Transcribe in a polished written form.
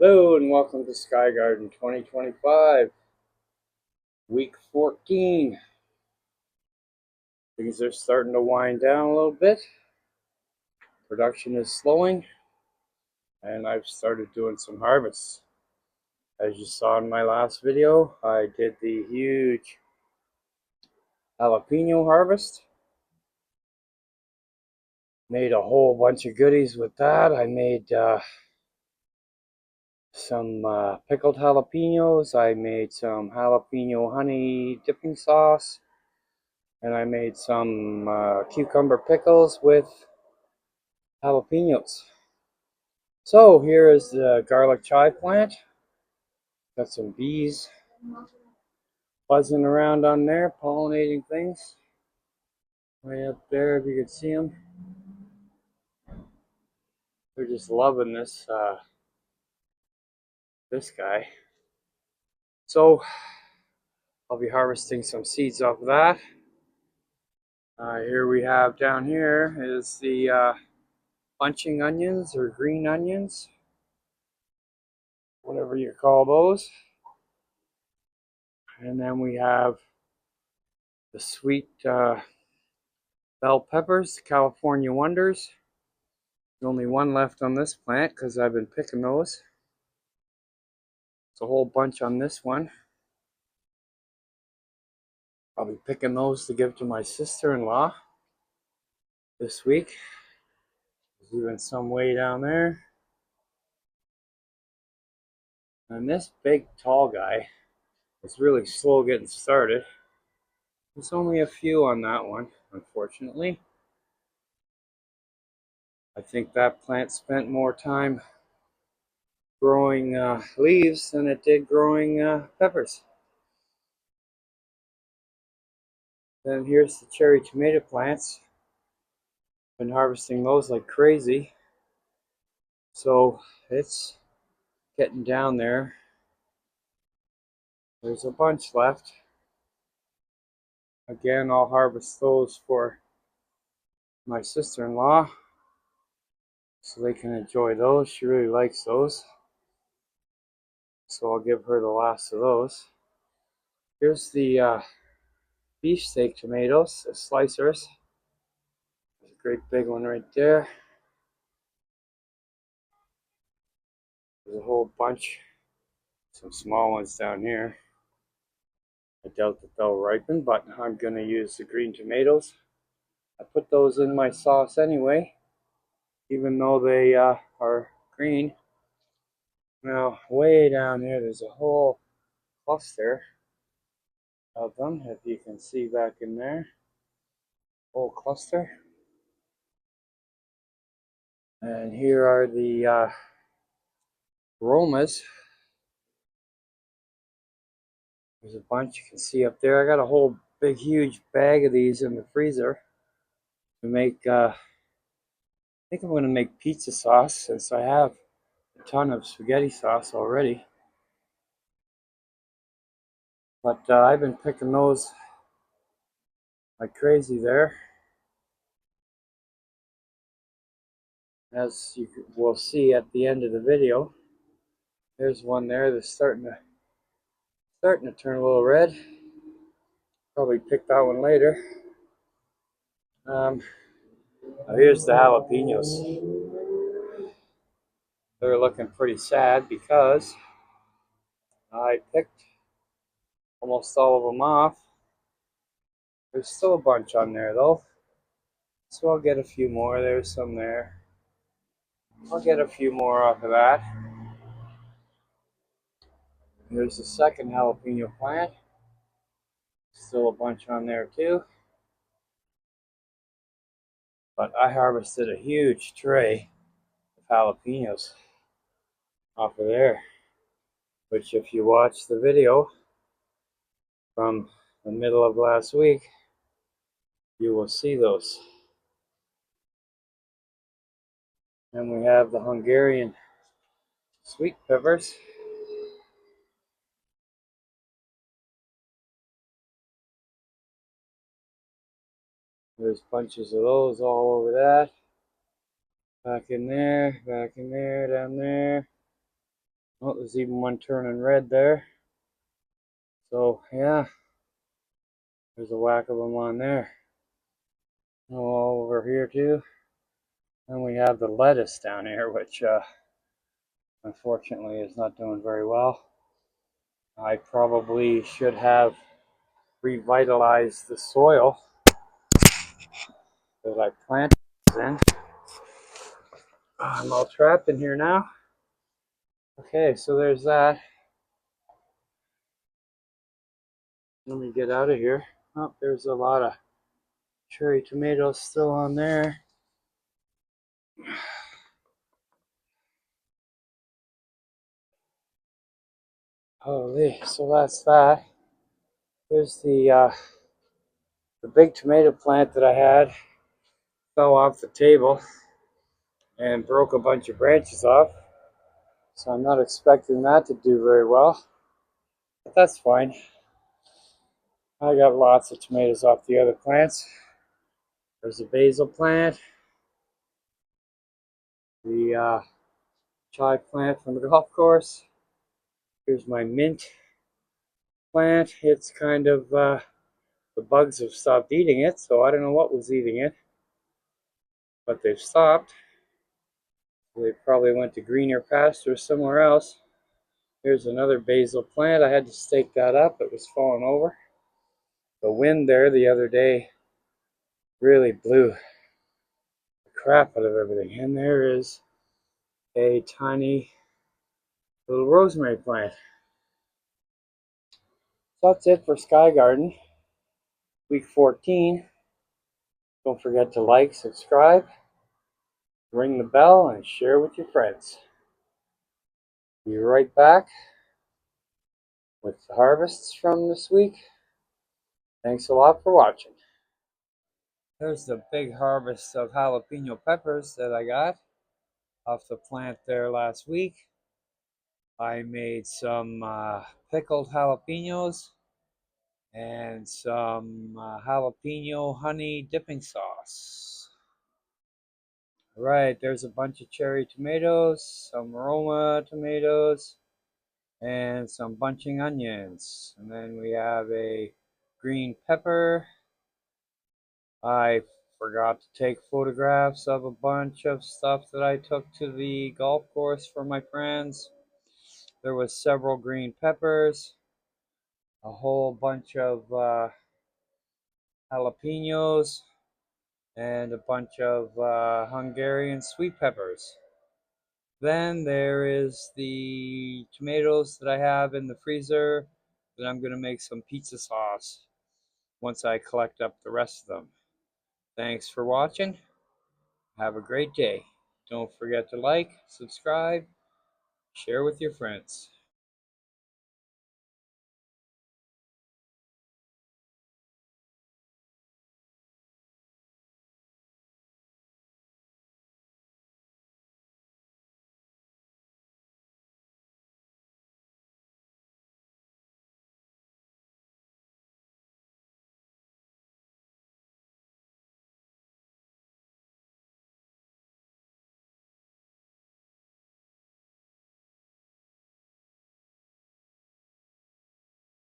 Hello and welcome to Sky Garden 2025, week 14. Things are starting to wind down a little bit. Production is slowing, and I've started doing some harvests. As you saw in my last video, I did the huge jalapeno harvest. Made a whole bunch of goodies with that. I made some pickled jalapenos. I made some jalapeno honey dipping sauce. And I made some cucumber pickles with jalapenos. So here is the garlic chive plant. Got some bees buzzing around on there, pollinating things. Right up there, if you can see them. They're just loving this guy. So I'll be harvesting some seeds off of that. Here we have down here is the bunching onions or green onions, whatever you call those. And then we have the sweet bell peppers, California Wonders. There's only one left on this plant because I've been picking those. It's a whole bunch on this one. I'll be picking those to give to my sister-in-law this week. There's even some way down there. And this big tall guy is really slow getting started. There's only a few on that one, unfortunately. I think that plant spent more time growing leaves than it did growing peppers. Then here's the cherry tomato plants. Been harvesting those like crazy. So it's getting down there. There's a bunch left. Again, I'll harvest those for my sister-in-law so they can enjoy those. She really likes those. So I'll give her the last of those. Here's the beefsteak tomatoes, the slicers. There's a great big one right there. There's a whole bunch. Some small ones down here. I doubt that they'll ripen, but I'm going to use the green tomatoes. I put those in my sauce anyway, even though they are green. Now, way down here, there's a whole cluster of them, if you can see back in there. Whole cluster. And here are the aromas. There's a bunch you can see up there. I got a whole big, huge bag of these in the freezer to make. I think I'm going to make pizza sauce since I have a ton of spaghetti sauce already. But I've been picking those like crazy there. As you will see at the end of the video, there's one there that's starting to turn a little red. Probably pick that one later. Now here's the jalapenos. They're looking pretty sad because I picked almost all of them off. There's still a bunch on there though, so I'll get a few more. There's some there. I'll get a few more off of that. There's the second jalapeno plant. Still a bunch on there too. But I harvested a huge tray of jalapenos off of there, which if you watch the video from the middle of last week, you will see those. And we have the Hungarian sweet peppers. There's bunches of those all over that. Back in there, down there. Oh, there's even one turning red there. So yeah, there's a whack of them on there. Oh, all over here too. And we have the lettuce down here, which unfortunately is not doing very well. I probably should have revitalized the soil that I planted in. I'm all trapped in here now. Okay, so there's that. Let me get out of here. Oh, there's a lot of cherry tomatoes still on there. Holy, so that's that. There's the big tomato plant that I had fell off the table and broke a bunch of branches off. So I'm not expecting that to do very well, but that's fine. I got lots of tomatoes off the other plants. There's a basil plant, the chive plant from the golf course. Here's my mint plant. It's kind of, the bugs have stopped eating it, so I don't know what was eating it, but they've stopped. They probably went to greener pastures somewhere else. Here's another basil plant. I had to stake that up. It was falling over. The wind there the other day really blew the crap out of everything. And there is a tiny little rosemary plant. So that's it for Sky Garden, week 14. Don't forget to like, subscribe, ring the bell, and share with your friends. Be right back with the harvests from this week. Thanks a lot for watching. There's the big harvest of jalapeno peppers that I got off the plant there last week. I made some pickled jalapenos and some jalapeno honey dipping sauce. Right, there's a bunch of cherry tomatoes, some Roma tomatoes, and some bunching onions. And then we have a green pepper. I forgot to take photographs of a bunch of stuff that I took to the golf course for my friends. There was several green peppers, a whole bunch of jalapenos, and a bunch of Hungarian sweet peppers. Then there is the tomatoes that I have in the freezer that I'm going to make some pizza sauce once I collect up the rest of them. Thanks for watching. Have a great day. Don't forget to like, subscribe, share with your friends.